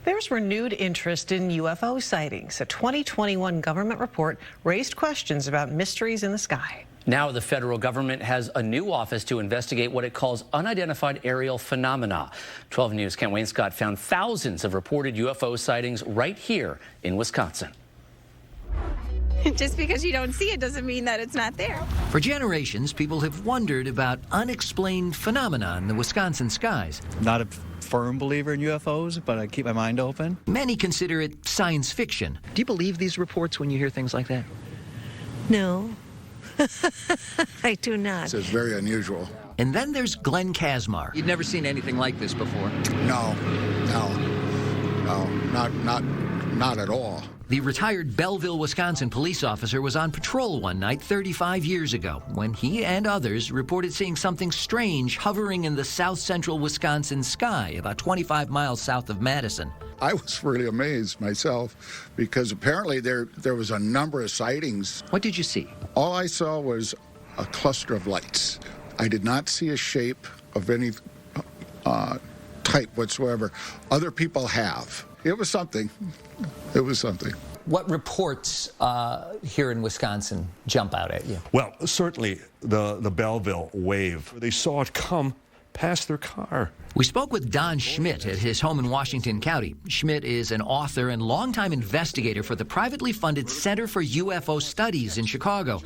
There's renewed interest in UFO sightings. A 2021 government report raised questions about mysteries in the sky. Now the federal government has a new office to investigate what it calls unidentified aerial phenomena. 12 News' Kent Wainscott found thousands of reported UFO sightings right here in Wisconsin. Just because you don't see it doesn't mean that it's not there. For generations, people have wondered about unexplained phenomena in the Wisconsin skies. Not a firm believer in UFOs, but I keep my mind open. Many consider it science fiction. Do you believe these reports when you hear things like that? No, I do not. It's very unusual. And then there's Glenn Kazmar. You'd never seen anything like this before? No, not at all. The retired Belleville, Wisconsin police officer was on patrol one night 35 years ago when he and others reported seeing something strange hovering in the south central Wisconsin sky about 25 miles south of Madison. I was really amazed myself because apparently there was a number of sightings. What did you see? All I saw was a cluster of lights. I did not see a shape of any type whatsoever. Other people have. It was something. It was something. What reports here in Wisconsin jump out at you? Well, certainly the Belleville wave. They saw it come past their car. We spoke with Don Schmidt at his home in Washington County. Schmidt is an author and longtime investigator for the privately funded Center for UFO Studies in Chicago.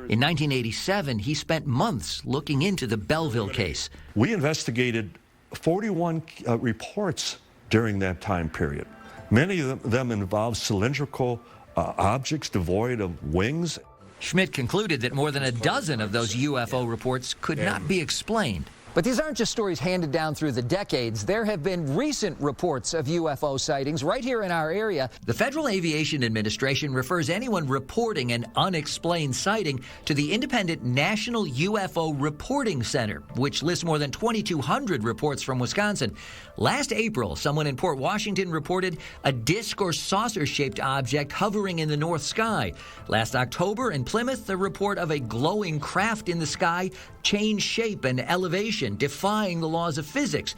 In 1987, he spent months looking into the Belleville case. We investigated 41 reports during that time period. Many of them involved cylindrical objects devoid of wings. Schmidt concluded that more than a dozen of those UFO reports could not be explained. But these aren't just stories handed down through the decades. There have been recent reports of UFO sightings right here in our area. The Federal Aviation Administration refers anyone reporting an unexplained sighting to the independent National UFO Reporting Center, which lists more than 2,200 reports from Wisconsin. Last April, someone in Port Washington reported a disc or saucer-shaped object hovering in the north sky. Last October, in Plymouth, the report of a glowing craft in the sky changed shape and elevation, defying the laws of physics.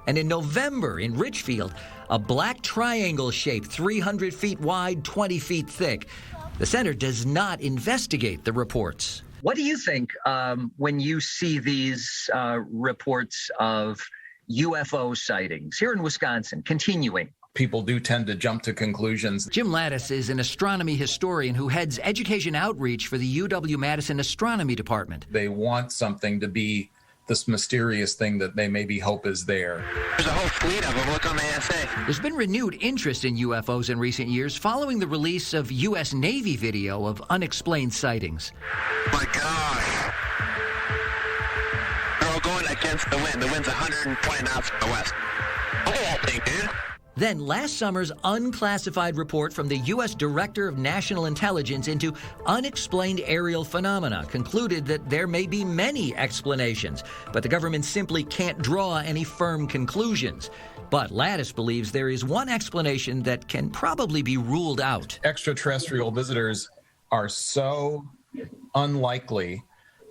And in November, in Richfield, a black triangle shape 300 feet wide, 20 feet thick. The center does not investigate the reports. What do you think when you see these reports of UFO sightings here in Wisconsin continuing? People do tend to jump to conclusions. Jim Lattis is an astronomy historian who heads education outreach for the UW-Madison Astronomy Department. They want something to be this mysterious thing that they maybe hope is there. There's a whole fleet of them. Look on the ASA. There's been renewed interest in UFOs in recent years following the release of U.S. Navy video of unexplained sightings. My gosh. They're all going against the wind. The wind's 120 knots from the west. Look at that thing, dude. Then last summer's unclassified report from the U.S. Director of National Intelligence into unexplained aerial phenomena concluded that there may be many explanations, but the government simply can't draw any firm conclusions. But Lattis believes there is one explanation that can probably be ruled out. Extraterrestrial visitors are so unlikely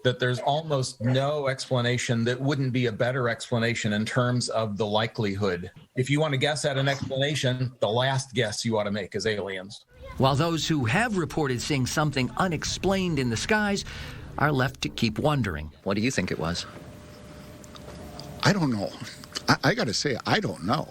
that there's almost no explanation that wouldn't be a better explanation in terms of the likelihood. If you want to guess at an explanation, the last guess you ought to make is aliens. While those who have reported seeing something unexplained in the skies are left to keep wondering. What do you think it was? I don't know. I got to say, I don't know.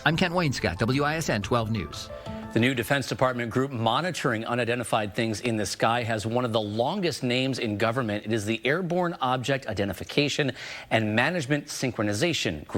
I'm Kent Wainscott, WISN 12 News. The new Defense Department group monitoring unidentified things in the sky has one of the longest names in government. It is the Airborne Object Identification and Management Synchronization Group.